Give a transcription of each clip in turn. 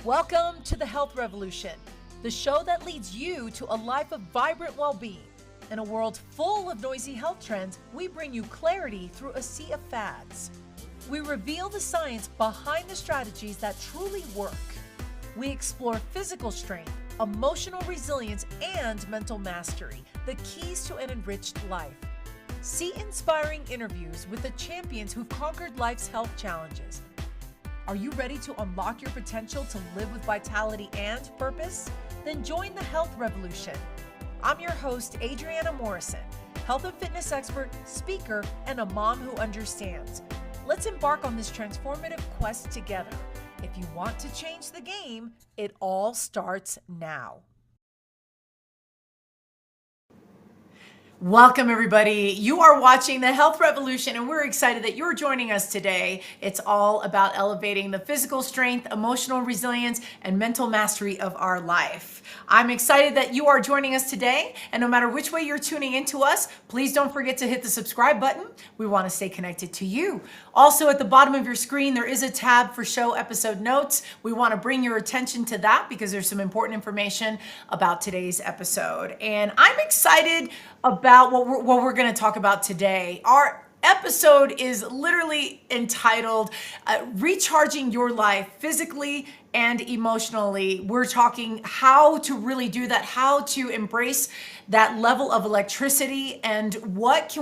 Welcome to the Health Revolution, the show that leads you to a life of vibrant well-being. In a world full of noisy health trends, we bring you clarity through a sea of fads. We reveal the science behind the strategies that truly work. We explore physical strength, emotional resilience, and mental mastery, the keys to an enriched life. See inspiring interviews with the champions who've conquered life's health challenges. Are you ready to unlock your potential to live with vitality and purpose? Then join the Health Revolution. I'm your host, Adriana Morrison, health and fitness expert, speaker, and a mom who understands. Let's embark on this transformative quest together. If you want to change the game, it all starts now. Welcome, everybody. You are watching the Health Revolution, and we're excited that you're joining us today. It's all about elevating the physical strength, emotional resilience, and mental mastery of our life. I'm excited that you are joining us today, and no matter which way you're tuning into us, please don't forget to hit the subscribe button. We want to stay connected to you. Also, at the bottom of your screen, there is a tab for show episode notes. We want to bring your attention to that because there's some important information about today's episode. And I'm excited about what we're going to talk about today. Our episode is literally entitled Recharging Your Life Physically and Emotionally. We're talking how to really do that, how to embrace that level of electricity, and what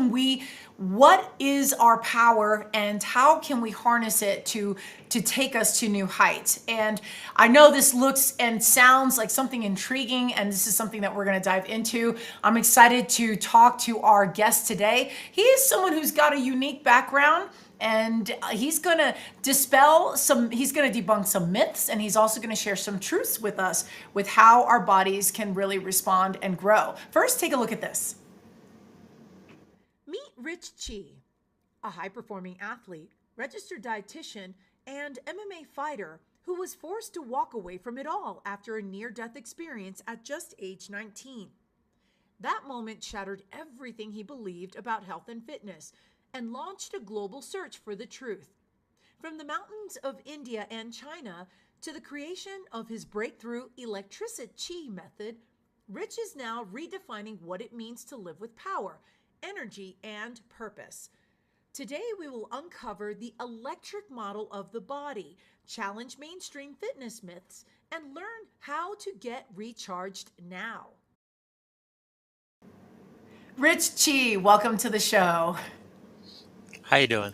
is our power and how can we harness it to take us to new heights. And I know this looks and sounds like something intriguing, and this is something that we're going to dive into. I'm excited to talk to our guest today. He is someone who's got a unique background, and he's going to debunk some myths, and he's also going to share some truths with us with how our bodies can really respond and grow. First, take a look at this. Meet Rich Chi, a high-performing athlete, registered dietitian, and MMA fighter who was forced to walk away from it all after a near-death experience at just age 19. That moment shattered everything he believed about health and fitness and launched a global search for the truth. From the mountains of India and China to the creation of his breakthrough electricity method, Rich is now redefining what it means to live with power, energy, and purpose. Today, we will uncover the electric model of the body, challenge mainstream fitness myths, and learn how to get recharged now. Rich Chi, welcome to the show. How you doing?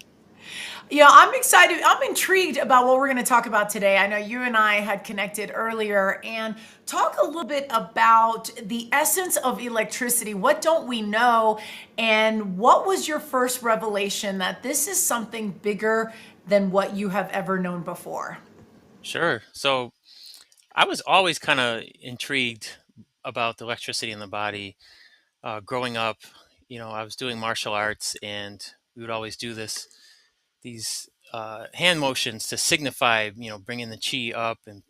Yeah, I'm excited. I'm intrigued about what we're going to talk about today. I know you and I had connected earlier, and talk a little bit about the essence of electricity. What don't we know? And what was your first revelation that this is something bigger than what you have ever known before? Sure. So I was always kind of intrigued about the electricity in the body. Growing up, I was doing martial arts, and we would always do these hand motions to signify, bringing the chi up and,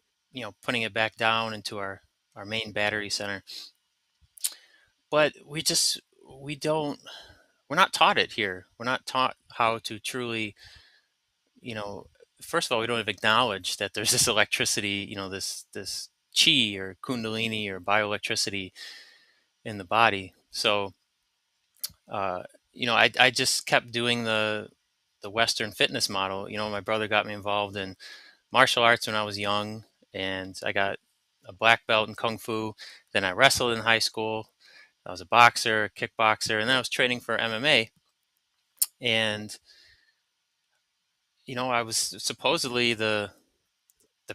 putting it back down into our main battery center. But we're not taught it here. We're not taught how to truly, you know, first of all, we don't even acknowledge that there's this electricity, this chi or Kundalini or bioelectricity in the body. So, I just kept doing the Western fitness model. My brother got me involved in martial arts when I was young, and I got a black belt in Kung Fu. Then I wrestled in high school. I was a boxer, kickboxer, and then I was training for MMA. And, I was supposedly the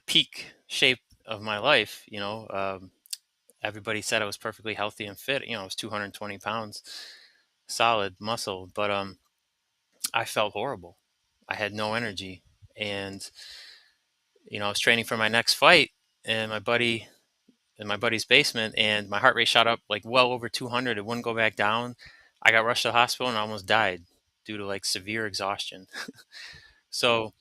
peak shape of my life. Everybody said I was perfectly healthy and fit. I was 220 pounds, solid muscle, but I felt horrible. I had no energy, and I was training for my next fight, and in my buddy's basement, and my heart rate shot up like well over 200. It wouldn't go back down. I got rushed to the hospital and I almost died due to like severe exhaustion. So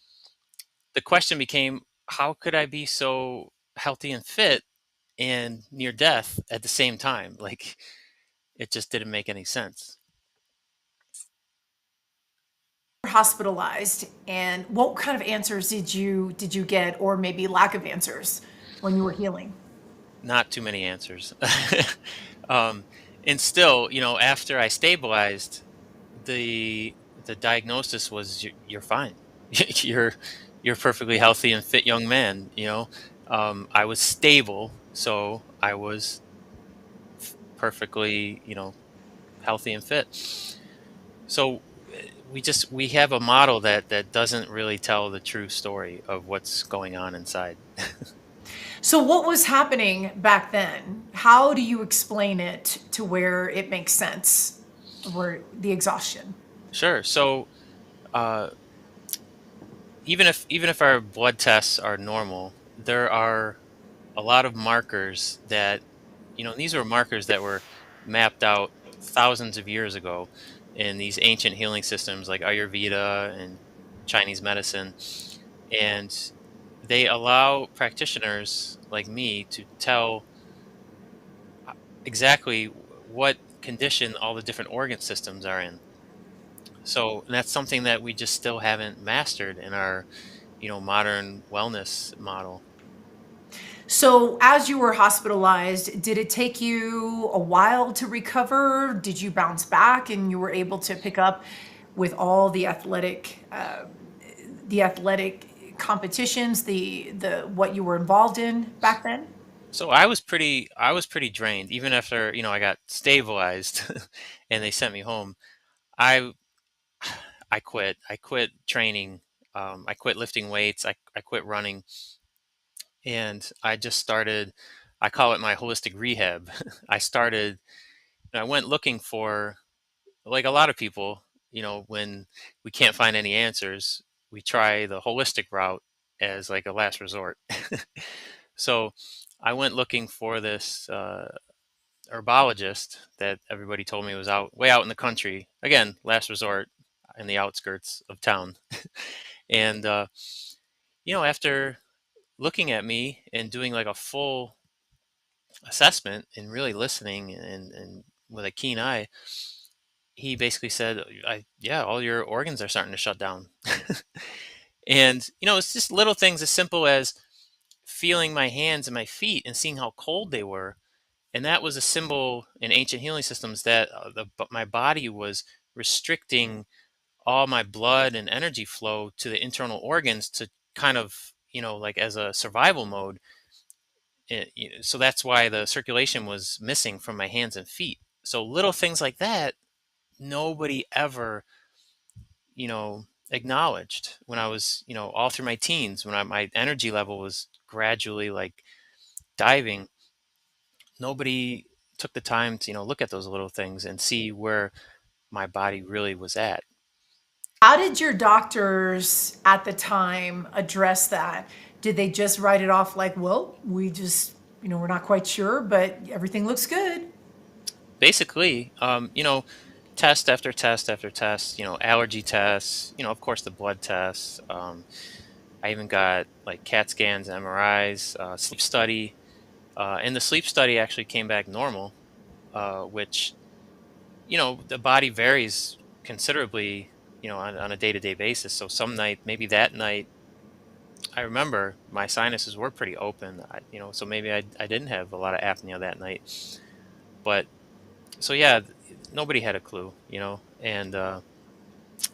the question became, how could I be so healthy and fit and near death at the same time? Like, it just didn't make any sense. Hospitalized, and what kind of answers did you get, or maybe lack of answers? when you were healing? Not too many answers. um, and still, after I stabilized, the diagnosis was you're fine. you're you're perfectly healthy and fit young man. I was stable, so I was perfectly, healthy and fit. So we have a model that doesn't really tell the true story of what's going on inside. So, what was happening back then? How do you explain it to where it makes sense? Where the exhaustion? Sure. So uh, even if our blood tests are normal, there are a lot of markers that, these were markers that were mapped out thousands of years ago in these ancient healing systems like Ayurveda and Chinese medicine. And they allow practitioners like me to tell exactly what condition all the different organ systems are in. So and that's something that we just still haven't mastered in our, modern wellness model. So, as you were hospitalized, did it take you a while to recover? Did you bounce back and you were able to pick up with all the athletic competitions, the what you were involved in back then? So I was pretty drained even after, I got stabilized and they sent me home. I I quit. I quit training. I quit lifting weights. I quit running, and I just started. I call it my holistic rehab. I went looking for, like a lot of people, when we can't find any answers, we try the holistic route as like a last resort. So I went looking for this herbologist that everybody told me was way out in the country. Again, last resort in the outskirts of town. And after looking at me and doing like a full assessment and really listening and with a keen eye, he basically said, yeah, all your organs are starting to shut down. And it's just little things as simple as feeling my hands and my feet and seeing how cold they were. And that was a symbol in ancient healing systems that my body was restricting all my blood and energy flow to the internal organs to kind of, like as a survival mode. So that's why the circulation was missing from my hands and feet. So little things like that, nobody ever, acknowledged when I was, all through my teens, when my energy level was gradually like diving. Nobody took the time to, look at those little things and see where my body really was at. How did your doctors at the time address that? Did they just write it off like, well, we just, we're not quite sure, but everything looks good? Basically, test after test after test, allergy tests, of course, the blood tests. I even got like CAT scans, MRIs, sleep study. And the sleep study actually came back normal, which, the body varies considerably, on a day to day basis. So some night, maybe that night, I remember my sinuses were pretty open, so maybe I didn't have a lot of apnea that night. But so yeah, nobody had a clue, and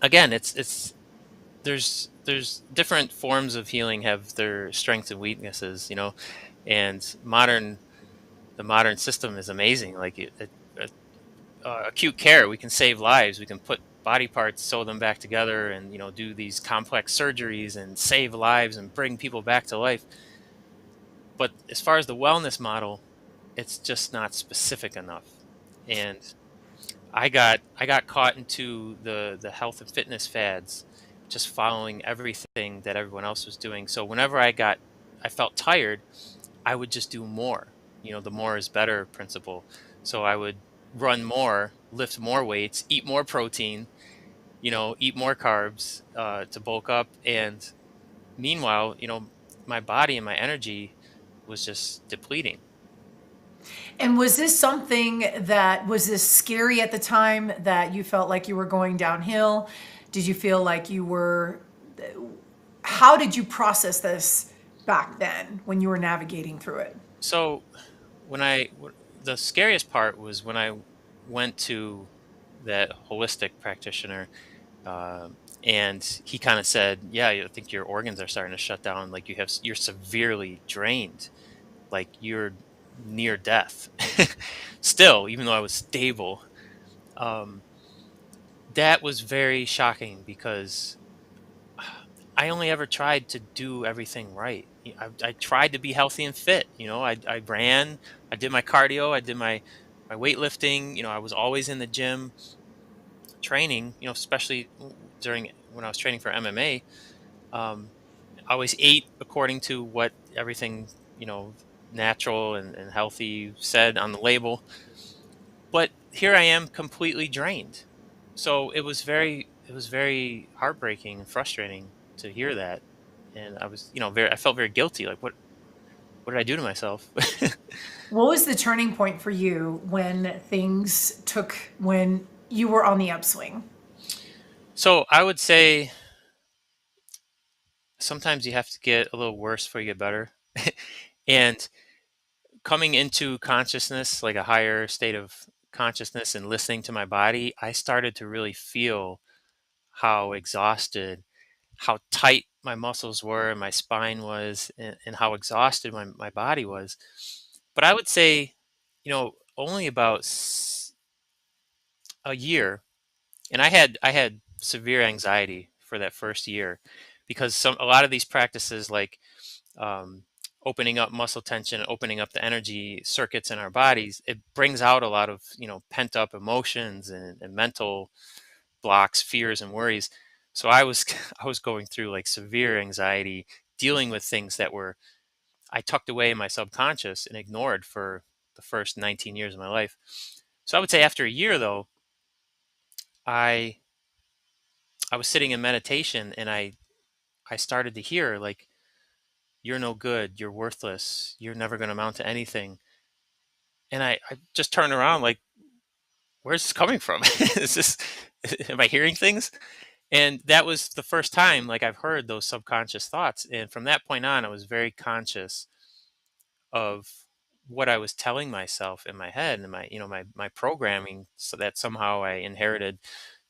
again, it's there's different forms of healing have their strengths and weaknesses, and the modern system is amazing. Like acute care, we can save lives. We can put body parts, sew them back together, and do these complex surgeries and save lives and bring people back to life. But as far as the wellness model, it's just not specific enough. And I got caught into the health and fitness fads, just following everything that everyone else was doing. So whenever I felt tired, I would just do more. The more is better principle. So I would run more, lift more weights, eat more protein, eat more carbs to bulk up. And meanwhile, my body and my energy was just depleting. And was this something that was this scary at the time that you felt like you were going downhill? Did you feel like you were, how did you process this back then when you were navigating through it? So the scariest part was when I went to that holistic practitioner, and he kind of said, "Yeah, I think your organs are starting to shut down. Like you're severely drained. Like you're near death." Still, even though I was stable, um, that was very shocking because I only ever tried to do everything right. I tried to be healthy and fit. I ran, I did my cardio, I did my weightlifting. I was always in the gym training. Especially during when I was training for MMA. Um, I always ate according to what everything natural and healthy said on the label. But here I am completely drained. So it was very heartbreaking and frustrating to hear that. And I was, I felt very guilty. Like what did I do to myself? What was the turning point for you when you were on the upswing? So I would say sometimes you have to get a little worse before you get better. And coming into consciousness, like a higher state of consciousness and listening to my body, I started to really feel how exhausted, how tight my muscles were and my spine was, and how exhausted my body was. But I would say, only about a year, and I had severe anxiety for that first year because a lot of these practices like um, opening up muscle tension, opening up the energy circuits in our bodies, it brings out a lot of pent up emotions and mental blocks, fears, and worries. So I was I was going through like severe anxiety, dealing with things that were I tucked away in my subconscious and ignored for the first 19 years of my life. So I would say after a year though, I I was sitting in meditation and I started to hear like you're no good, you're worthless, you're never going to amount to anything. And I just turned around like where's this coming from? Is this am I hearing things? And that was the first time like I've heard those subconscious thoughts. And from that point on, I was very conscious of what I was telling myself in my head and my programming, so that somehow I inherited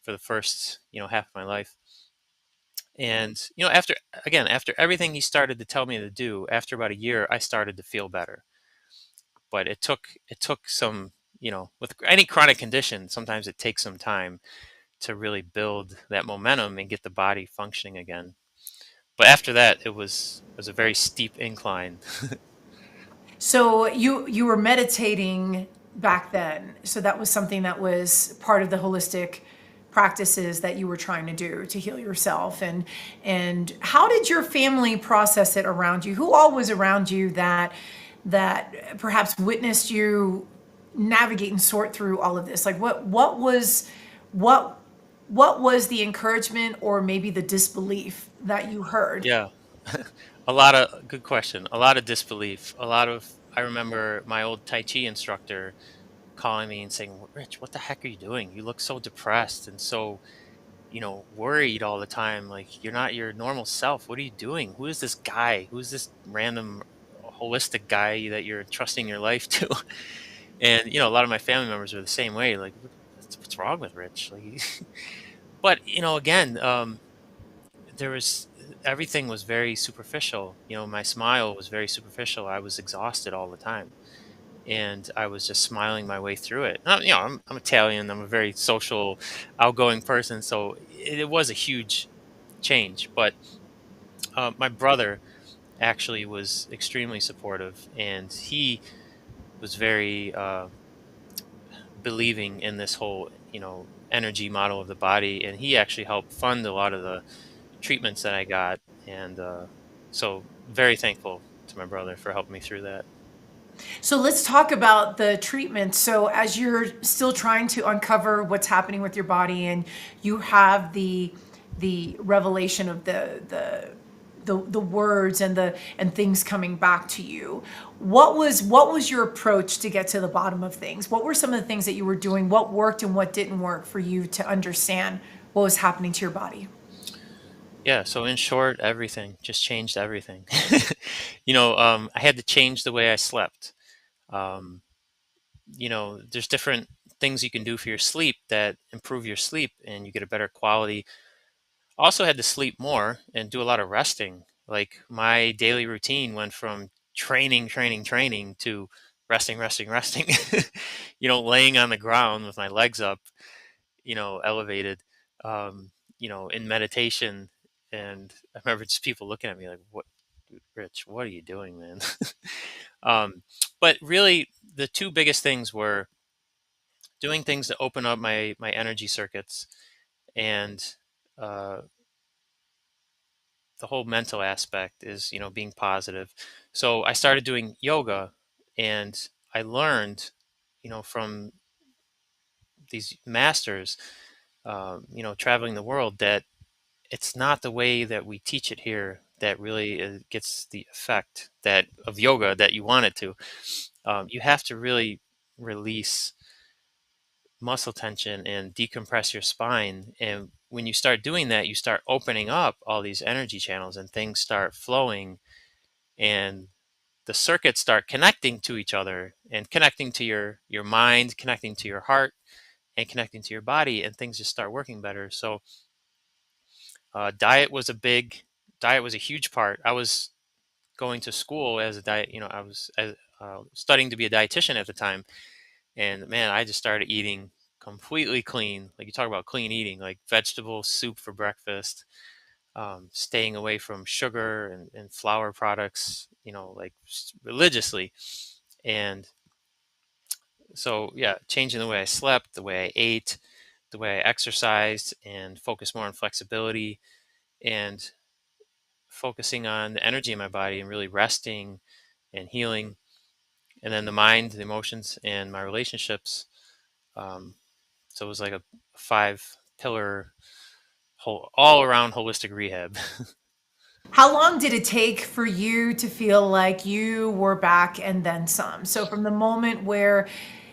for the first half of my life. And after everything he started to tell me to do, after about a year, I started to feel better. But it took some, with any chronic condition, sometimes it takes some time to really build that momentum and get the body functioning again. But after that, it was a very steep incline. So you were meditating back then. So that was something that was part of the holistic practices that you were trying to do to heal yourself. And how did your family process it around you? Who all was around you that perhaps witnessed you navigate and sort through all of this? Like what what was the encouragement or maybe the disbelief that you heard? Yeah. A lot of good question. A lot of disbelief. I remember my old Tai Chi instructor calling me and saying, Rich, what the heck are you doing? You look so depressed and so, worried all the time. Like you're not your normal self. What are you doing? Who is this guy? Who's this random holistic guy that you're trusting your life to?" And, a lot of my family members were the same way. Like, what's wrong with Rich? Like, but, again, there was everything was very superficial. My smile was very superficial. I was exhausted all the time, and I was just smiling my way through it. I'm Italian. I'm a very social, outgoing person, so it was a huge change. But my brother actually was extremely supportive, and he was very believing in this whole energy model of the body, and he actually helped fund a lot of the treatments that I got. And so very thankful to my brother for helping me through that. So let's talk about the treatment. So as you're still trying to uncover what's happening with your body, and you have the revelation of the words and things coming back to you, what was your approach to get to the bottom of things? What were some of the things that you were doing? What worked and what didn't work for you to understand what was happening to your body? Yeah, so in short, everything just changed everything. I had to change the way I slept. Um, there's different things you can do for your sleep that improve your sleep and you get a better quality. Also had to sleep more and do a lot of resting. Like my daily routine went from training, training, training to resting, resting, resting. Laying on the ground with my legs up, elevated, in meditation. And I remember just people looking at me like, "What, Rich? What are you doing, man?" um, but really, the two biggest things were doing things to open up my energy circuits and uh, the whole mental aspect is being positive. So I started doing yoga, and I learned from these masters, traveling the world, that it's not the way that we teach it here that really gets the effect that of yoga that you want it to. You have to really release muscle tension and decompress your spine. And when you start doing that, you start opening up all these energy channels and things start flowing, and the circuits start connecting to each other and connecting to your mind, connecting to your heart, and connecting to your body, and things just start working better. So diet was a huge part. I was going to school as a diet, I was studying to be a dietitian at the time. And man, I just started eating completely clean. Like you talk about clean eating, like vegetable soup for breakfast, staying away from sugar and flour products, like religiously. And so, yeah, changing the way I slept, the way I ate, the way I exercised, and focus more on flexibility and focusing on the energy in my body and really resting and healing. And then the mind, the emotions, and my relationships. Um, So it was like a 5 pillar whole all around holistic rehab. How long did it take for you to feel like you were back and then some? So from the moment where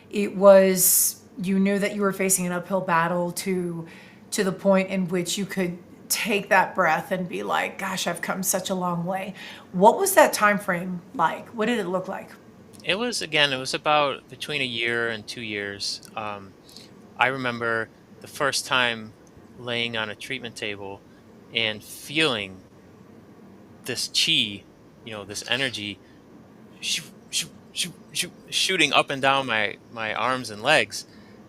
it was you knew that you were facing an uphill battle to the point in which you could take that breath and be like, gosh, I've come such a long way. What was that time frame like? What did it look like? It was about between a year and 2 years. I remember the first time laying on a treatment table and feeling this chi, this energy shoo, shoo, shoo, shoo, shooting up and down my arms and legs.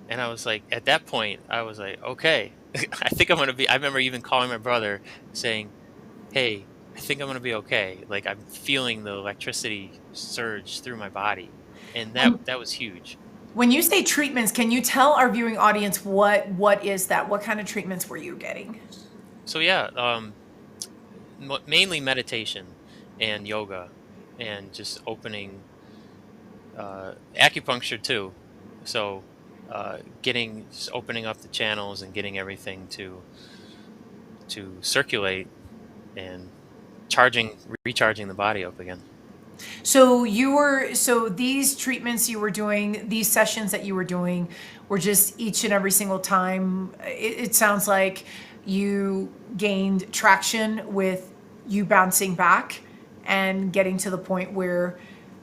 And I was like, at that point, I was like, okay, I think I'm gonna be. I remember even calling my brother saying, "Hey, I think I'm gonna be okay." Like I'm feeling the electricity surge through my body, and that When that was huge. when you say treatments, can you tell our viewing audience what is that? What kind of treatments were you getting? So yeah, mainly meditation and yoga, and just opening acupuncture too. So getting just opening up the channels and getting everything to circulate and recharging the body up again. So these treatments you were doing, these sessions that you were doing were just each and every single time. It sounds like you gained traction with you bouncing back and getting to the point where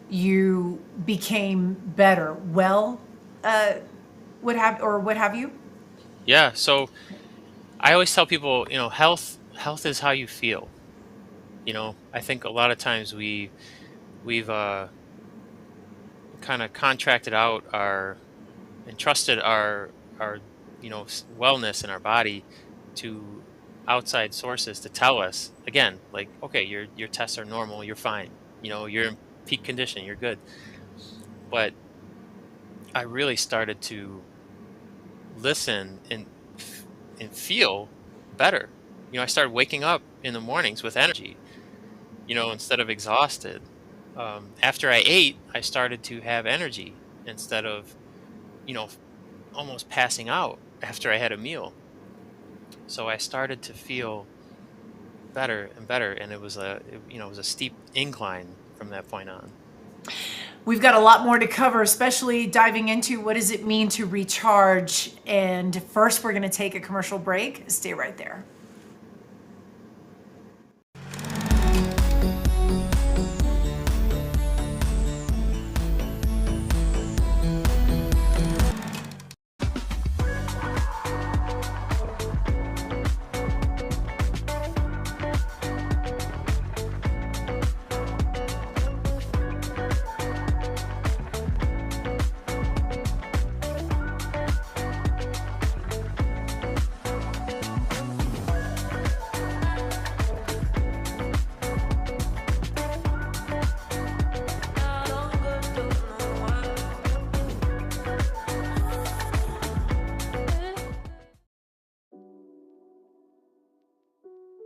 you became better. Well, uh, what have you? Yeah. So I always tell people, health is how you feel. I think a lot of times we've kind of contracted out our entrusted our wellness in our body to outside sources to tell us again, like, okay, your tests are normal, you're fine, you're in peak condition, you're good. But I really started to listen and feel better. I started waking up in the mornings with energy, instead of exhausted. After I ate, I started to have energy instead of, you know, almost passing out after I had a meal. So I started to feel better and better, and it was a steep incline from that point on. We've got a lot more to cover, especially diving into what does it mean to recharge. And first, we're going to take a commercial break. Stay right there.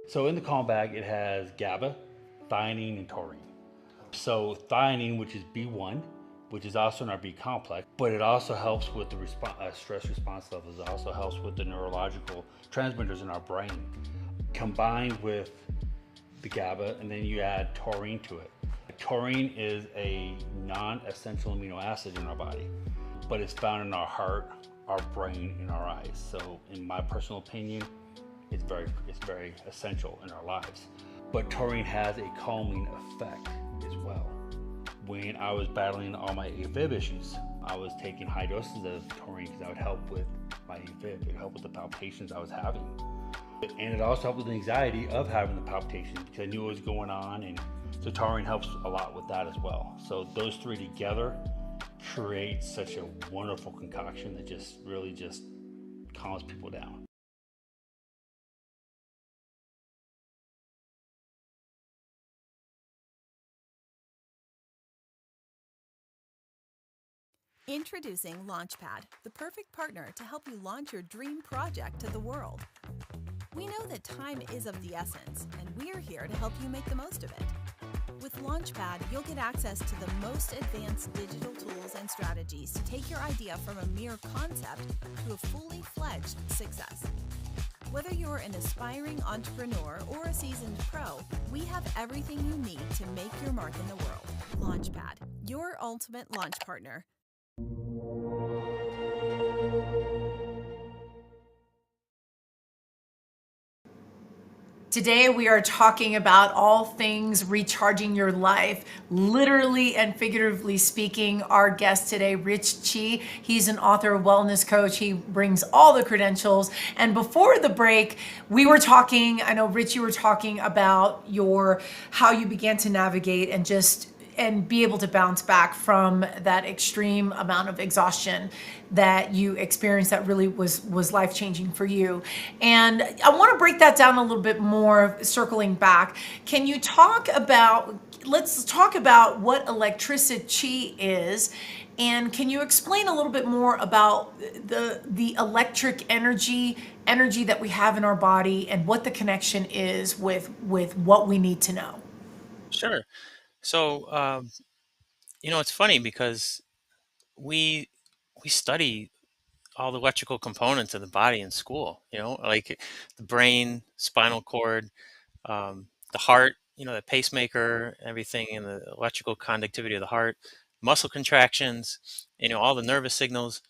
So in the calm bag, it has GABA, theanine, and taurine. So theanine, which is B1, which is also in our B complex, but it also helps with the stress response levels. It also helps with the neurological transmitters in our brain, combined with the GABA, and then you add taurine to it. Taurine is a non-essential amino acid in our body, but it's found in our heart, our brain, and our eyes. So, in my personal opinion, it's very essential in our lives. But taurine has a calming effect as well. When I was battling all my AFib issues, I was taking high doses of taurine because that would help with my AFib. It would help with the palpitations I was having. And it also helped with the anxiety of having the palpitations because I knew what was going on. And so taurine helps a lot with that as well. So those three together create such a wonderful concoction that just really just calms people down. Introducing Launchpad, the perfect partner to help you launch your dream project to the world. We know that time is of the essence, and we're here to help you make the most of it. With Launchpad, you'll get access to the most advanced digital tools and strategies to take your idea from a mere concept to a fully fledged success. Whether you're an aspiring entrepreneur or a seasoned pro, we have everything you need to make your mark in the world. Launchpad, your ultimate launch partner. Today, we are talking about all things recharging your life, literally and figuratively speaking. Our guest today, Rich Chi, he's an author, wellness coach. He brings all the credentials. And before the break, we were talking, I know, Rich, you were talking about how you began to navigate and be able to bounce back from that extreme amount of exhaustion that you experienced that really was life-changing for you. And I want to break that down a little bit more, circling back. Let's talk about what electricity is, and can you explain a little bit more about the electric energy that we have in our body and what the connection is with what we need to know? Sure. So, it's funny because we we study all the electrical components of the body in school, like the brain, spinal cord, the heart, the pacemaker, everything in the electrical conductivity of the heart, muscle contractions, all the nervous signals.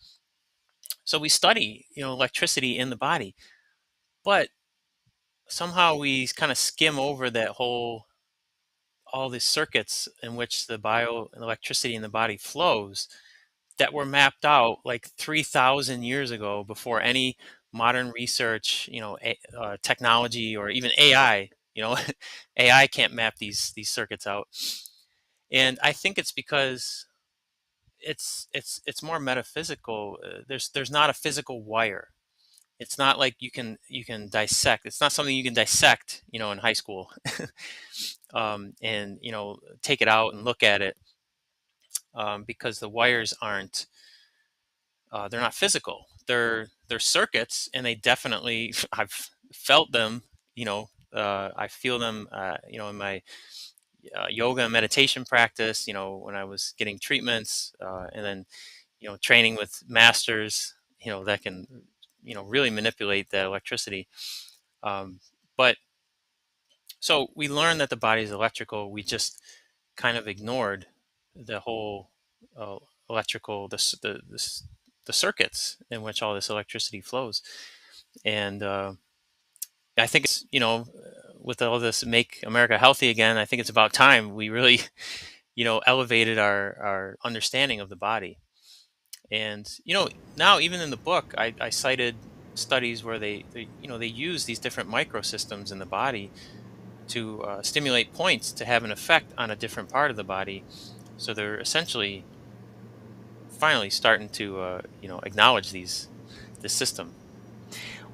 So we study, electricity in the body, but somehow we kind of skim over all these circuits in which the bioelectricity in the body flows that were mapped out like 3,000 years ago before any modern research, technology or even AI. AI can't map these circuits out, and I think it's because it's more metaphysical. There's not a physical wire. It's not like you can dissect. It's not something you can dissect, in high school, and take it out and look at it, because the wires aren't they're not physical. They're circuits, and they definitely I've felt them. I feel them. In my yoga and meditation practice. When I was getting treatments, and then training with masters. That can really manipulate the electricity. But so we learned that the body is electrical. We just kind of ignored the whole uh, electrical the circuits in which all this electricity flows. And I think it's with all this "Make America Healthy Again," I think it's about time we really elevated our understanding of the body. And now even in the book, I cited studies where they use these different microsystems in the body to stimulate points to have an effect on a different part of the body. So they're essentially finally starting to acknowledge this system.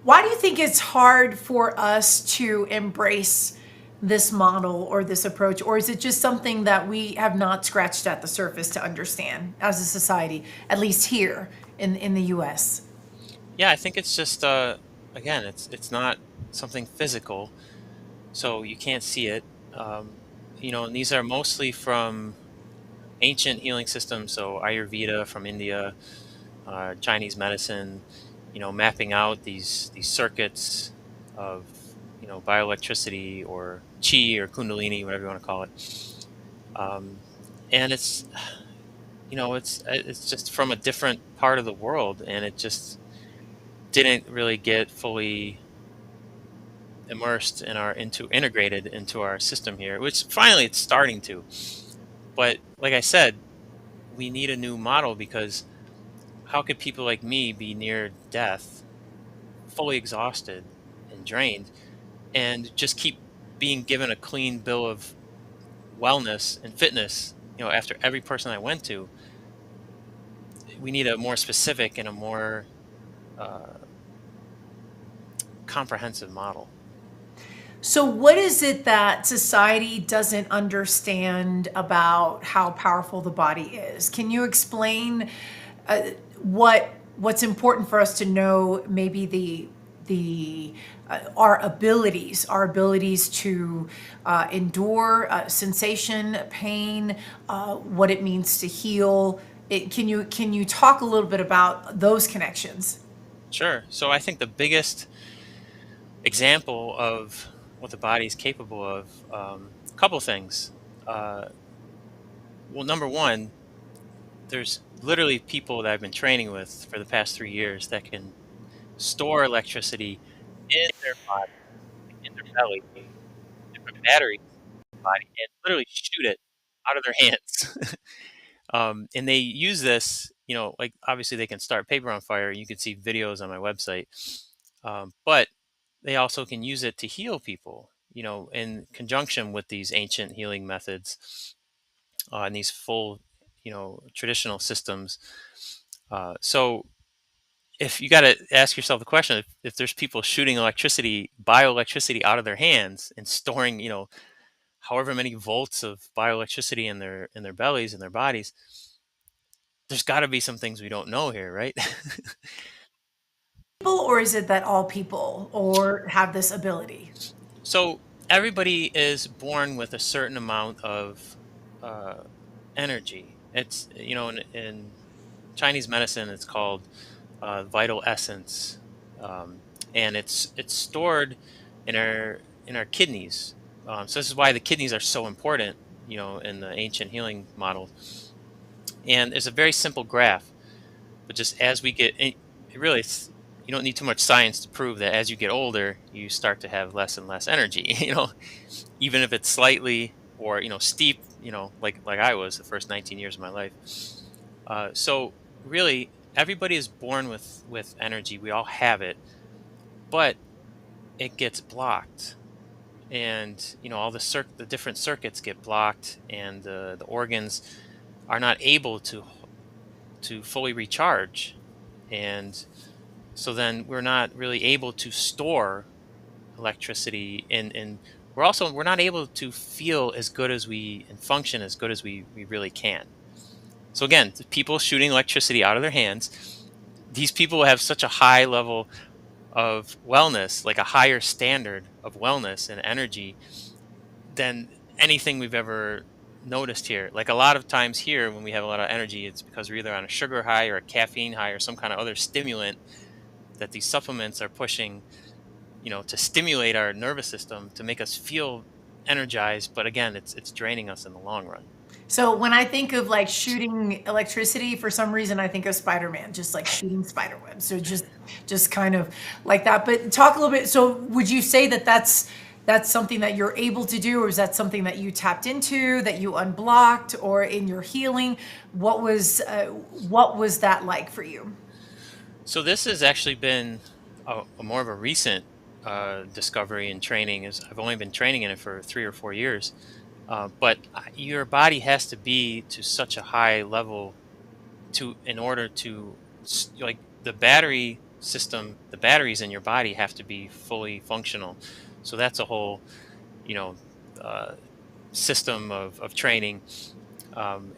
Why do you think it's hard for us to embrace this model or this approach? Or is it just something that we have not scratched at the surface to understand as a society, at least here in the US? Yeah, I think it's just again, it's not something physical. so you can't see it. Um, and these are mostly from ancient healing systems, so Ayurveda from India, Chinese medicine, mapping out these circuits of bioelectricity or chi or Kundalini, whatever you want to call it. Um, and it's just from a different part of the world, and it just didn't really get fully immersed into integrated into our system here, which finally it's starting to. But like I said, we need a new model, because how could people like me be near death, fully exhausted and drained, and just keep being given a clean bill of wellness and fitness, after every person I went to? We need a more specific and a more uh, comprehensive model. So, what is it that society doesn't understand about how powerful the body is? Can you explain uh, what's important for us to know? Maybe the our abilities to endure sensation, pain, what it means to heal. Can you talk a little bit about those connections? Sure. So I think the biggest example of what the body is capable of, a couple things. Uh, well, number one, there's literally people that I've been training with for the past 3 years that can store electricity in their body, in their belly, different batteries in the body, and literally shoot it out of their hands. And they use this, like obviously they can start paper on fire. You can see videos on my website, but they also can use it to heal people, in conjunction with these ancient healing methods, and these full, traditional systems. So if you got to ask yourself the question, if there's people shooting bioelectricity out of their hands and storing, however many volts of bioelectricity in their bellies, in their bodies, there's got to be some things we don't know here, right? People, or is it that all people or have this ability? So everybody is born with a certain amount of uh, energy. It's, in Chinese medicine, it's called vital essence, and it's stored in our kidneys. So this is why the kidneys are so important, in the ancient healing model. And there's a very simple graph, but just as we get, really, you don't need too much science to prove that as you get older, you start to have less and less energy. Even if it's slightly or steep, like I was the first 19 years of my life. So really, everybody is born with energy. We all have it, but it gets blocked, and all the different circuits get blocked, and the organs are not able to fully recharge, and so then we're not really able to store electricity, and we're not able to feel as good as and function as good as we really can. So again, the people shooting electricity out of their hands, these people have such a high level of wellness, like a higher standard of wellness and energy than anything we've ever noticed here. Like a lot of times here, when we have a lot of energy, it's because we're either on a sugar high or a caffeine high or some kind of other stimulant that these supplements are pushing, to stimulate our nervous system to make us feel energized. But again, it's draining us in the long run. So when I think of like shooting electricity, for some reason I think of Spider-Man, just like shooting spider webs. So just kind of like that. But talk a little bit. So would you say that that's something that you're able to do, or is that something that you tapped into, that you unblocked, or in your healing? What was that like for you? So this has actually been a more of a recent discovery and training. Is I've only been training in it for 3 or 4 years, but your body has to be to such a high level in order to, like, the battery system, the batteries in your body have to be fully functional. So that's a whole, you know, uh, system of training,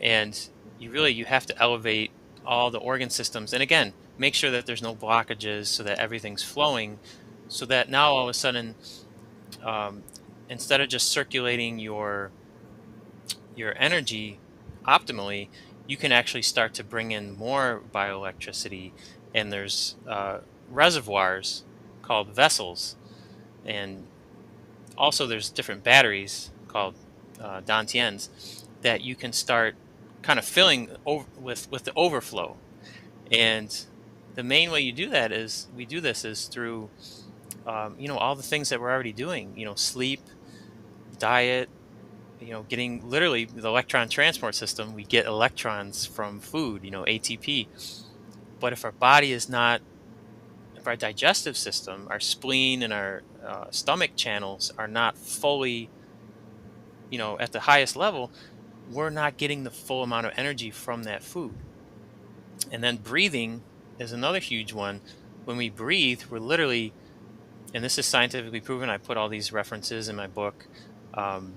and you have to elevate all the organ systems, and again, make sure that there's no blockages so that everything's flowing, so that now all of a sudden, um, instead of just circulating your energy optimally, you can actually start to bring in more bioelectricity. And there's reservoirs called vessels, and also there's different batteries called dantians that you can start kind of filling with the overflow. And the main way you do that is we do this is through all the things that we're already doing, sleep, diet, getting literally the electron transport system. We get electrons from food, ATP. But if our digestive system, our spleen and our stomach channels are not fully, at the highest level, we're not getting the full amount of energy from that food. And then breathing is another huge one. When we breathe, we're literally, and this is scientifically proven, I put all these references in my book. Um,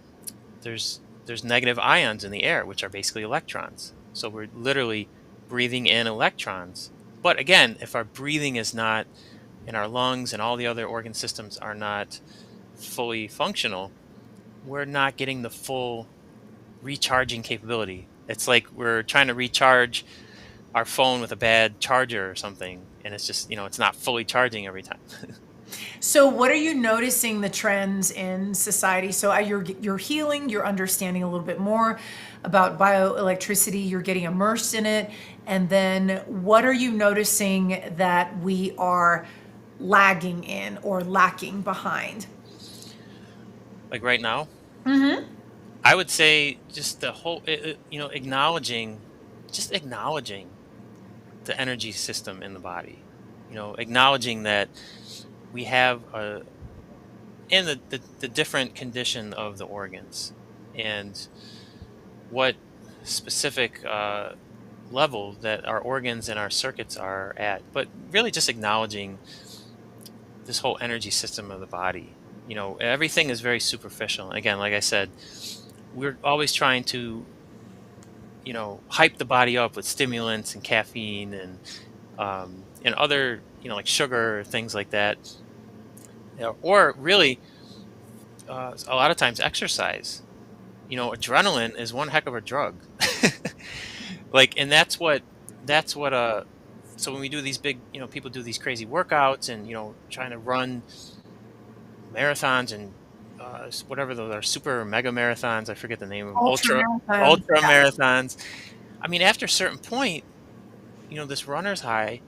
there's negative ions in the air, which are basically electrons. So we're literally breathing in electrons. But again, if our breathing is not, and our lungs and all the other organ systems are not fully functional, we're not getting the full recharging capability. It's like we're trying to recharge our phone with a bad charger or something, and it's just, it's not fully charging every time. So, what are you noticing the trends in society? So, you're healing, you're understanding a little bit more about bioelectricity, you're getting immersed in it, and then what are you noticing that we are lagging in or lacking behind? Like right now, Mm-hmm. I would say just the whole, just acknowledging the energy system in the body. Acknowledging that we have and the different condition of the organs, and what specific level that our organs and our circuits are at. But really just acknowledging this whole energy system of the body. Everything is very superficial. Again, like I said, we're always trying to, hype the body up with stimulants and caffeine and other, like sugar, things like that. Or really, a lot of times exercise. Adrenaline is one heck of a drug. Like, and that's what so when we do these big, people do these crazy workouts and, trying to run marathons and whatever those are, super mega marathons. I forget the name of them. Ultra marathon. Ultra Yeah. marathons. I mean, after a certain point, this runner's high,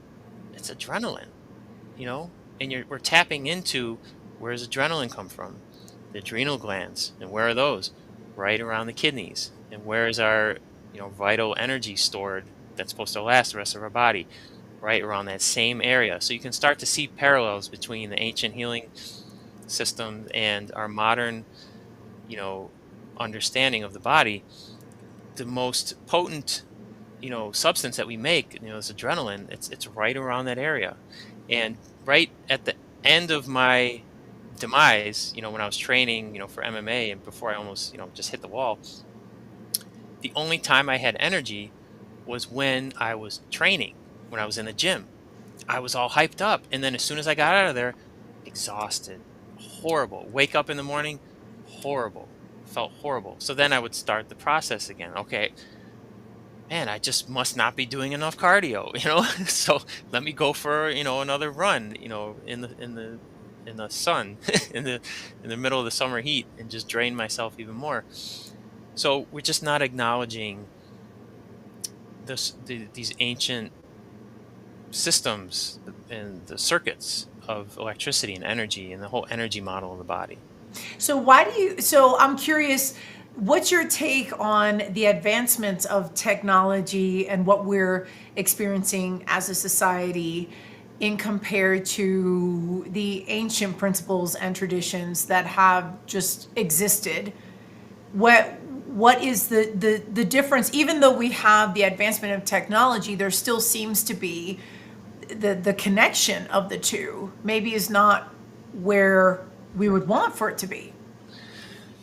it's adrenaline, and we're tapping into, where does adrenaline come from? The adrenal glands. And where are those? Right around the kidneys. And where is our, vital energy stored that's supposed to last the rest of our body? Right around that same area. So you can start to see parallels between the ancient healing system and our modern, understanding of the body. The most potent, substance that we make, is adrenaline. It's right around that area. And right at the end of my demise, when I was training, for MMA, and before I almost, just hit the wall, the only time I had energy was when I was training, when I was in the gym. I was all hyped up. And then as soon as I got out of there, exhausted, horrible. Wake up in the morning, horrible. Felt horrible. So then I would start the process again. Okay, man, I just must not be doing enough cardio, So let me go for, another run, in the sun, in the middle of the summer heat, and just drain myself even more. So we're just not acknowledging these ancient systems and the circuits of electricity and energy and the whole energy model of the body. So I'm curious, what's your take on the advancements of technology and what we're experiencing as a society in compared to the ancient principles and traditions that have just existed? What is the difference? Even though we have the advancement of technology, there still seems to be the connection of the two maybe is not where we would want for it to be.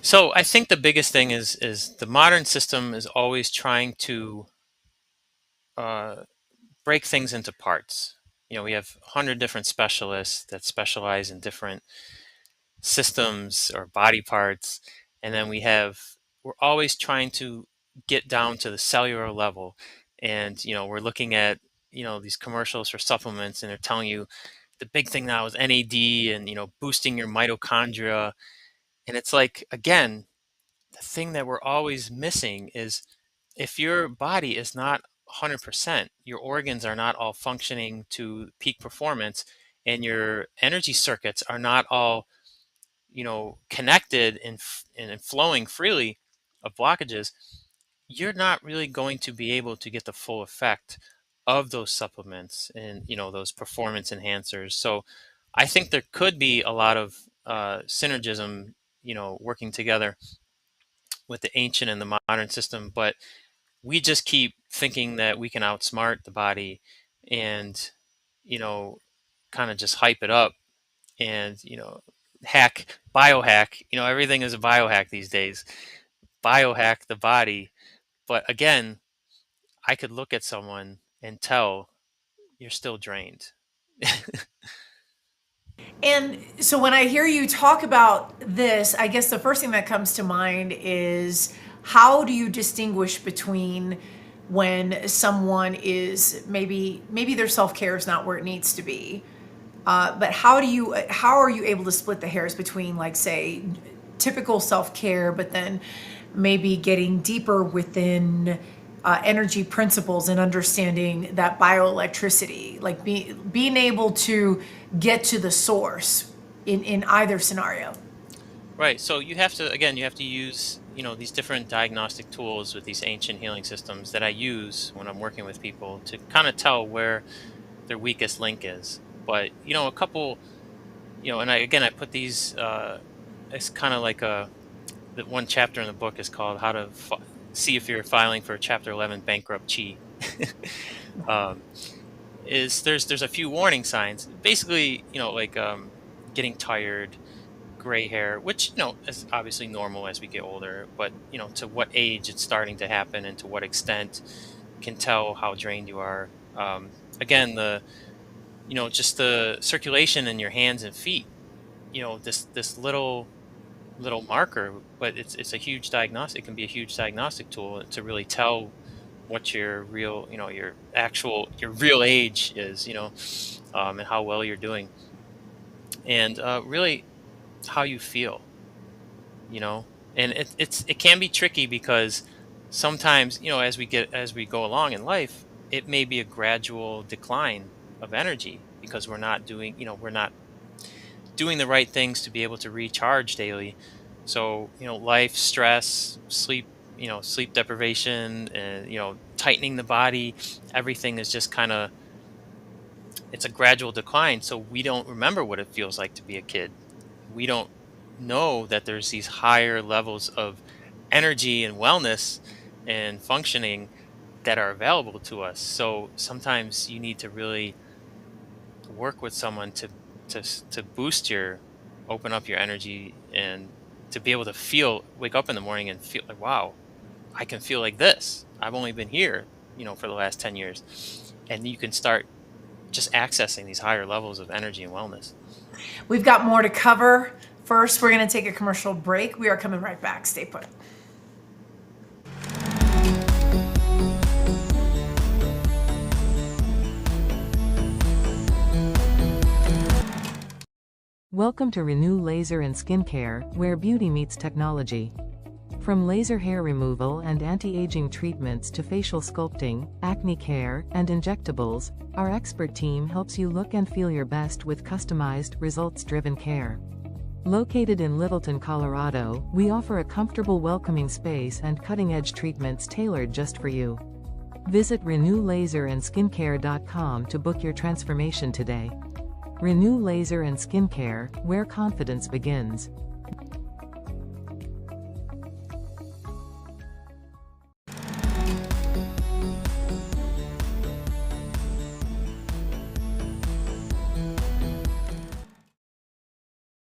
So I think the biggest thing is the modern system is always trying to uh, break things into parts. We have 100 different specialists that specialize in different systems or body parts, and then we're always trying to get down to the cellular level. And we're looking at these commercials for supplements, and they're telling you the big thing now is NAD and boosting your mitochondria. And it's like, again, the thing that we're always missing is, if your body is not 100%, your organs are not all functioning to peak performance, and your energy circuits are not all connected and flowing freely of blockages, you're not really going to be able to get the full effect of those supplements and those performance enhancers. So I think there could be a lot of synergism, working together with the ancient and the modern system, but we just keep thinking that we can outsmart the body and you know kind of just hype it up and biohack. Everything is a biohack these days. Biohack the body. But again, I could look at someone and tell you're still drained. And so when I hear you talk about this, I guess the first thing that comes to mind is, how do you distinguish between when someone is maybe their self-care is not where it needs to be, but how are you able to split the hairs between, like, say, typical self-care, but then maybe getting deeper within energy principles and understanding that bioelectricity, like being able to get to the source in either scenario? Right. So you have to use, these different diagnostic tools with these ancient healing systems that I use when I'm working with people to kind of tell where their weakest link is. But, a couple, and I put these, it's kind of like the one chapter in the book is called How to See If You're Filing for Chapter 11 Bankruptcy. There's a few warning signs. Basically, getting tired, gray hair, which is obviously normal as we get older, but to what age it's starting to happen and to what extent can tell how drained you are. Again, just the circulation in your hands and feet. This little marker, but it's a huge diagnostic. It can be a huge diagnostic tool to really tell what your real, your real age is, and how well you're doing, and really how you feel, and it can be tricky because sometimes, as we go along in life, it may be a gradual decline of energy because we're not doing the right things to be able to recharge daily. So, life, stress, sleep, sleep deprivation, and, tightening the body, everything is just it's a gradual decline. So we don't remember what it feels like to be a kid. We don't know that there's these higher levels of energy and wellness and functioning that are available to us. So sometimes you need to really work with someone to open up your energy, and to be able to wake up in the morning and feel like, wow, I can feel like this. I've only been here, for the last 10 years. And you can start just accessing these higher levels of energy and wellness. We've got more to cover. First, we're going to take a commercial break. We are coming right back. Stay put. Welcome to Renew Laser and Skincare, where beauty meets technology. From laser hair removal and anti-aging treatments to facial sculpting, acne care, and injectables, our expert team helps you look and feel your best with customized, results-driven care. Located in Littleton, Colorado, we offer a comfortable, welcoming space and cutting-edge treatments tailored just for you. Visit renewlaserandskincare.com to book your transformation today. Renew Laser and Skincare, where confidence begins.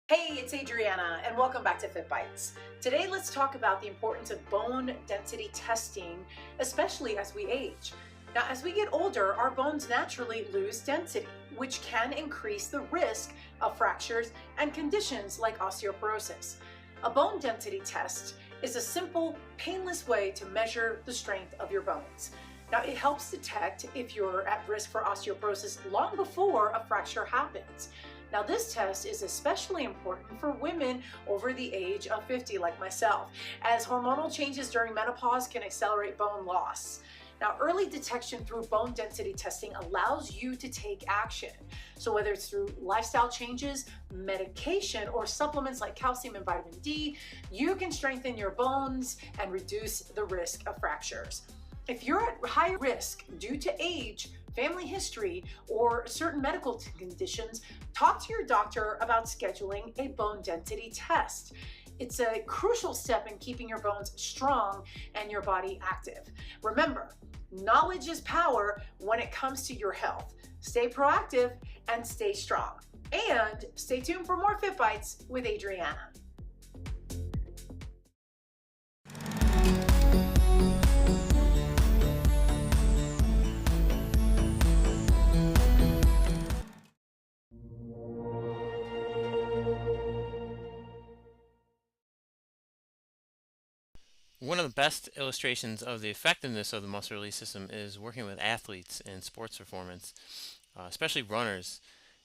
Hey, it's Adriana, and welcome back to Fit Bites. Today, let's talk about the importance of bone density testing, especially as we age. Now, as we get older, our bones naturally lose density, which can increase the risk of fractures and conditions like osteoporosis. A bone density test is a simple, painless way to measure the strength of your bones. Now, it helps detect if you're at risk for osteoporosis long before a fracture happens. Now, this test is especially important for women over the age of 50, like myself, as hormonal changes during menopause can accelerate bone loss. Now, early detection through bone density testing allows you to take action. So whether it's through lifestyle changes, medication, or supplements like calcium and vitamin D, you can strengthen your bones and reduce the risk of fractures. If you're at high risk due to age, family history, or certain medical conditions, talk to your doctor about scheduling a bone density test. It's a crucial step in keeping your bones strong and your body active. Remember, knowledge is power when it comes to your health. Stay proactive and stay strong. And stay tuned for more Fit Bites with Adriana. One of the best illustrations of the effectiveness of the muscle release system is working with athletes in sports performance, especially runners.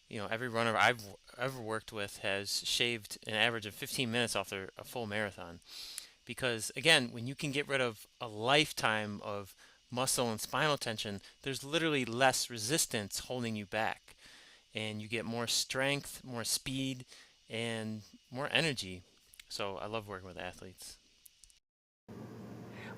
You know, every runner I've ever worked with has shaved an average of 15 minutes off a full marathon. Because again, when you can get rid of a lifetime of muscle and spinal tension, there's literally less resistance holding you back. And you get more strength, more speed, and more energy. So I love working with athletes.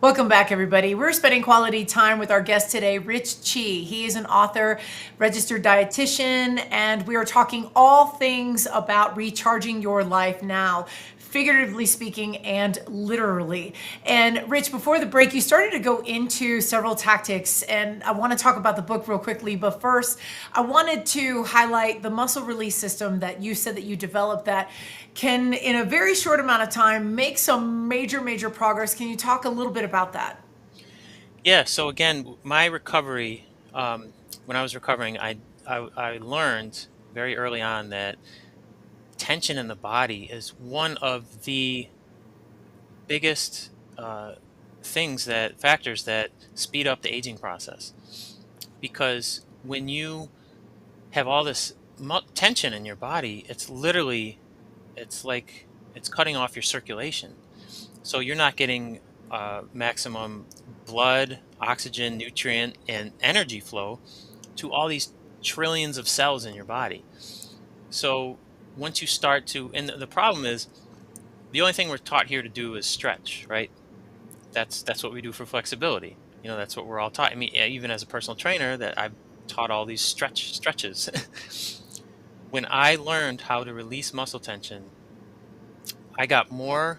Welcome back, everybody. We're spending quality time with our guest today, Rich Chi. He is an author, registered dietitian, and we are talking all things about recharging your life now, figuratively speaking and literally. And Rich, before the break, you started to go into several tactics, and I want to talk about the book real quickly. But first, I wanted to highlight the muscle release system that you said that you developed that can, in a very short amount of time, make some major progress. Can you talk a little bit about that? Yeah, so again, my recovery, when I was recovering, I learned very early on that tension in the body is one of the biggest factors that speed up the aging process. Because when you have all this tension in your body, it's like it's cutting off your circulation. So you're not getting maximum blood, oxygen, nutrient, and energy flow to all these trillions of cells in your body. So once you start to, and the problem is, the only thing we're taught here to do is stretch, right? That's what we do for flexibility. You know, that's what we're all taught. I mean, even as a personal trainer, that I've taught all these stretches. When I learned how to release muscle tension, I felt more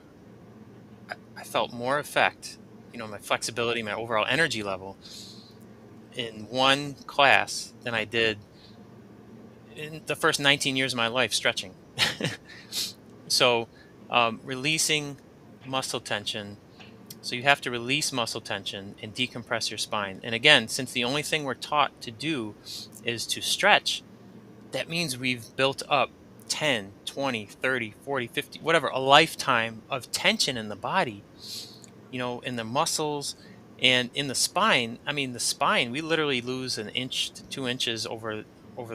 effect, you know, my flexibility, my overall energy level in one class than I did in the first 19 years of my life stretching. So releasing muscle tension. So you have to release muscle tension and decompress your spine. And again, since the only thing we're taught to do is to stretch, that means we've built up 10, 20, 30, 40, 50, whatever, a lifetime of tension in the body, you know, in the muscles and in the spine. I mean, the spine, we literally lose 1 inch to 2 inches over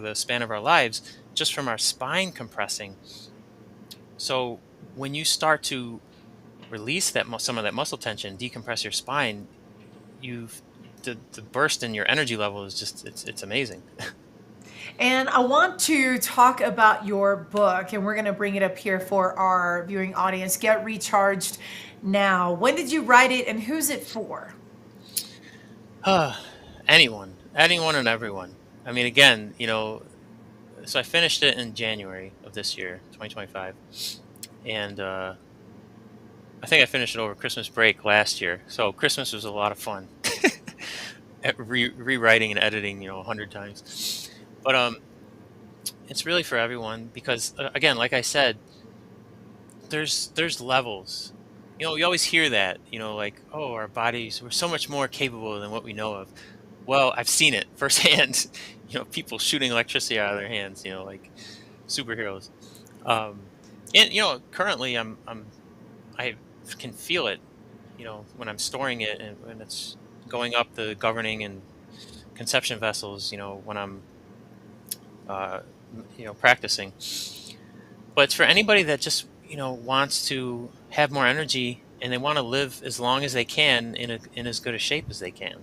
the span of our lives just from our spine compressing. So when you start to release some of that muscle tension, decompress your spine, the burst in your energy level is just, it's amazing. And I want to talk about your book, and we're going to bring it up here for our viewing audience. Get Recharged Now. When did you write it, and who's it for? Anyone and everyone. I mean, again, you know, so I finished it in January of this year, 2025. And I think I finished it over Christmas break last year. So Christmas was a lot of fun. Rewriting and editing, you know, 100 times. But it's really for everyone because, again, like I said, there's levels. You know, we always hear that, you know, like, oh, our bodies, we're so much more capable than what we know of. Well, I've seen it firsthand, you know, people shooting electricity out of their hands, you know, like superheroes. Um, and currently I can feel it, when I'm storing it and when it's going up the governing and conception vessels, when I'm uh, practicing. But it's for anybody that just, wants to have more energy and they want to live as long as they can in as good a shape as they can.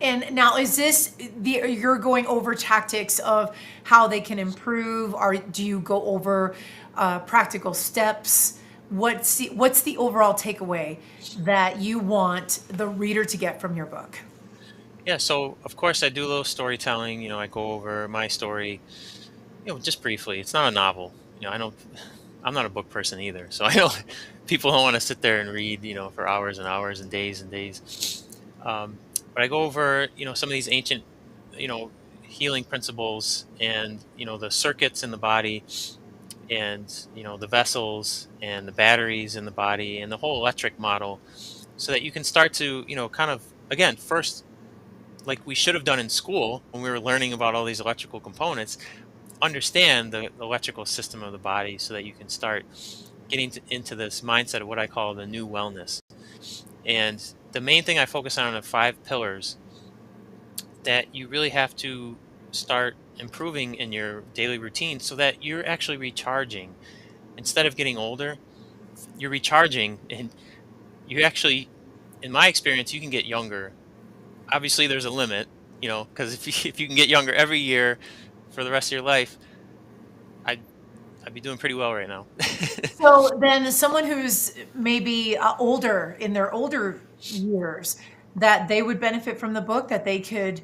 And now, is this you're going over tactics of how they can improve, or do you go over practical steps? What's the overall takeaway that you want the reader to get from your book? Yeah, so of course I do a little storytelling. I go over my story, just briefly. It's not a novel. I'm not a book person either. So I know people don't want to sit there and read, for hours and hours and days. But I go over, some of these ancient, healing principles and, the circuits in the body and, the vessels and the batteries in the body and the whole electric model so that you can start to, kind of, again, first, like we should have done in school when we were learning about all these electrical components, understand the electrical system of the body so that you can start getting into this mindset of what I call the new wellness. And the main thing I focus on are 5 pillars that you really have to start improving in your daily routine so that you're actually recharging. Instead of getting older, you're recharging, and you actually, in my experience, you can get younger. Obviously, there's a limit, because if you can get younger every year for the rest of your life, I'd I'd be doing pretty well right now. So then, someone who's maybe older, in their older years, that they would benefit from the book, that they could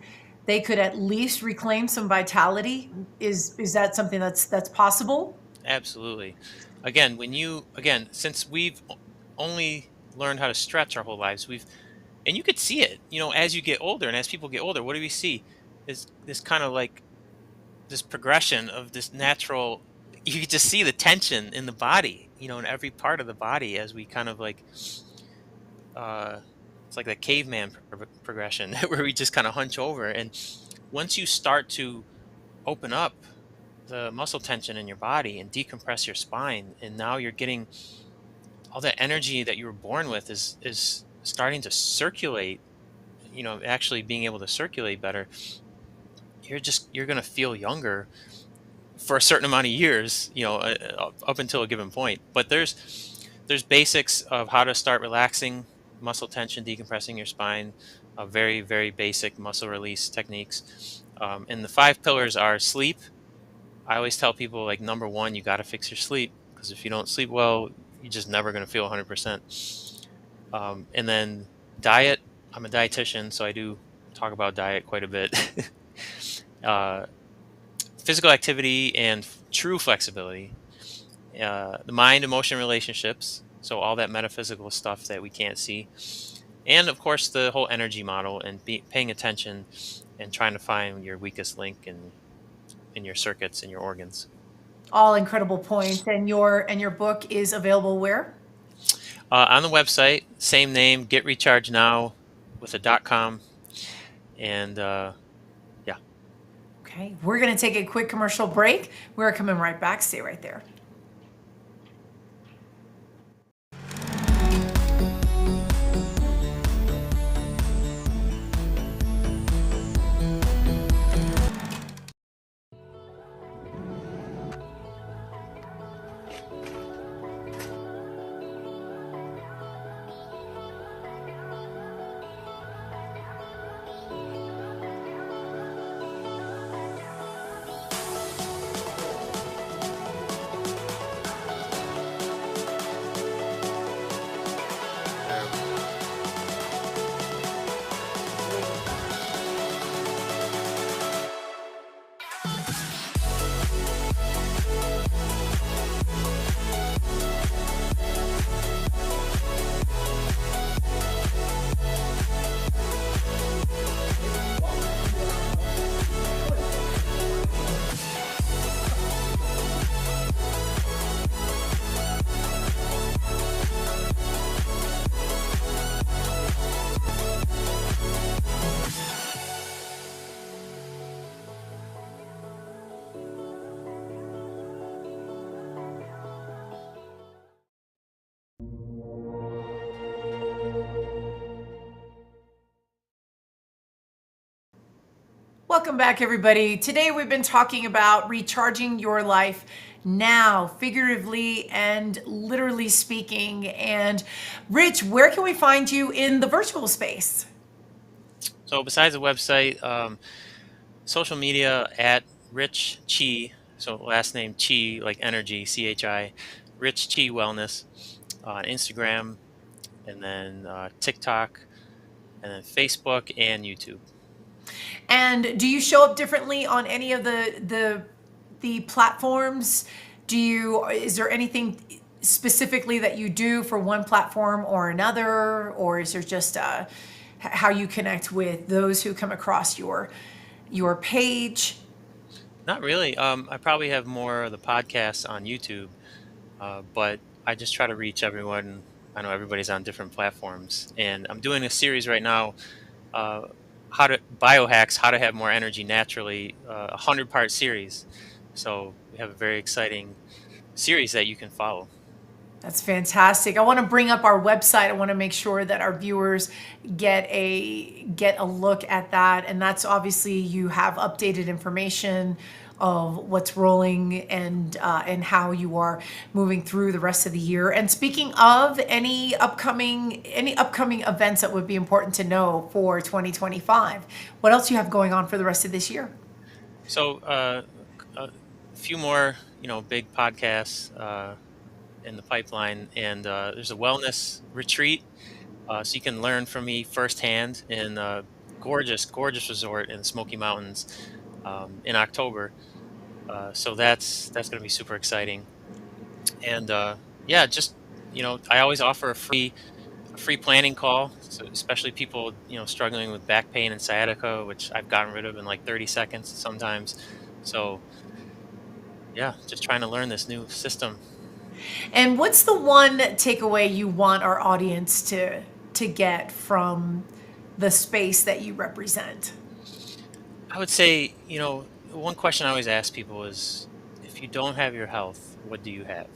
at least reclaim some vitality. Is that something that's possible? Absolutely. Since we've only learned how to stretch our whole lives, and you could see it, as you get older and as people get older, what do we see? Is this kind of like this progression of this natural, you could just see the tension in the body, in every part of the body as we kind of like, uh, it's like the caveman progression where we just kind of hunch over. And once you start to open up the muscle tension in your body and decompress your spine, and now you're getting all that energy that you were born with is starting to circulate, actually being able to circulate better. You're going to feel younger for a certain amount of years, up until a given point. But there's basics of how to start relaxing muscle tension, decompressing your spine, very, very basic muscle release techniques. And the 5 pillars are sleep. I always tell people, like, number one, you got to fix your sleep, because if you don't sleep well, you're just never going to feel 100%. And then diet. I'm a dietitian, so I do talk about diet quite a bit. uh, Physical activity and true flexibility. The mind, emotion, relationships. So all that metaphysical stuff that we can't see. And of course, the whole energy model and paying attention and trying to find your weakest link in your circuits and your organs. All incredible points. And your book is available where? On the website, same name, Get Recharged Now, with a .com. And yeah. Okay, we're going to take a quick commercial break. We're coming right back. Stay right there. welcome back, everybody. Today we've been talking about recharging your life now, figuratively and literally speaking. And Rich, where can we find you in the virtual space? So besides the website, social media at Rich Chi, so last name Chi, like energy, CHI, Rich Chi Wellness on Instagram, and then TikTok, and then Facebook and YouTube. And do you show up differently on any of the platforms? Is there anything specifically that you do for one platform or another, or is there just how you connect with those who come across your page? Not really. I probably have more of the podcasts on YouTube, but I just try to reach everyone. I know everybody's on different platforms, and I'm doing a series right now, uh, how to biohacks, how to have more energy naturally, 100-part series. So we have a very exciting series that you can follow. That's fantastic. I want to bring up our website. I want to make sure that our viewers get a look at that. And that's obviously you have updated information of what's rolling and how you are moving through the rest of the year. And speaking of any upcoming events that would be important to know for 2025, what else you have going on for the rest of this year? So a few more, big podcasts in the pipeline, and there's a wellness retreat, so you can learn from me firsthand in a gorgeous, gorgeous resort in the Smoky Mountains in October. So that's going to be super exciting, and yeah, just I always offer a free planning call, so especially people struggling with back pain and sciatica, which I've gotten rid of in like 30 seconds sometimes. So yeah, just trying to learn this new system. And what's the one takeaway you want our audience to get from the space that you represent? I would say, one question I always ask people is, if you don't have your health, what do you have?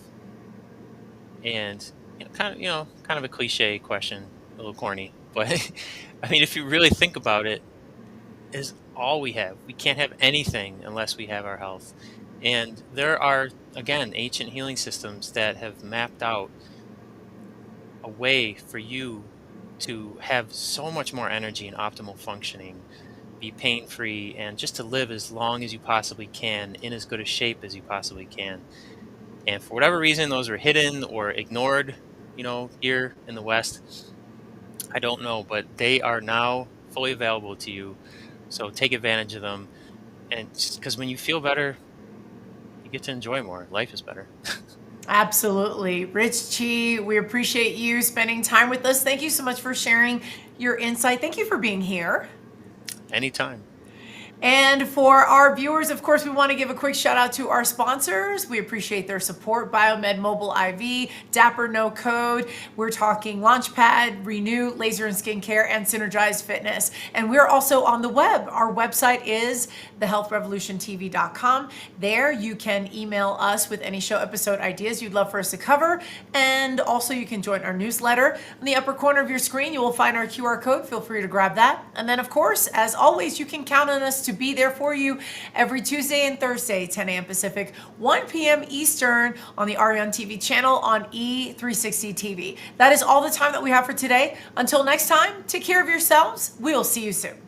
And kind of a cliche question, a little corny, but I mean, if you really think about it, is all we have. We can't have anything unless we have our health. And there are, again, ancient healing systems that have mapped out a way for you to have so much more energy and optimal functioning, be pain-free, and just to live as long as you possibly can in as good a shape as you possibly can. And for whatever reason, those were hidden or ignored, here in the West. I don't know, but they are now fully available to you. So take advantage of them. And because when you feel better, you get to enjoy more. Life is better. Absolutely. Rich Chi, we appreciate you spending time with us. Thank you so much for sharing your insight. Thank you for being here. Anytime. And for our viewers, of course, we want to give a quick shout out to our sponsors. We appreciate their support. Biomed Mobile IV, Dapper No Code. We're talking Launchpad, Renew, Laser and Skincare, and Synergized Fitness. And we're also on the web. Our website is thehealthrevolutiontv.com. There you can email us with any show episode ideas you'd love for us to cover. And also you can join our newsletter. In the upper corner of your screen, you will find our QR code. Feel free to grab that. And then, of course, as always, you can count on us to be there for you every Tuesday and Thursday, 10 a.m. Pacific, 1 p.m. Eastern on the Arion TV channel on E360 TV. That is all the time that we have for today. Until next time, take care of yourselves. We will see you soon.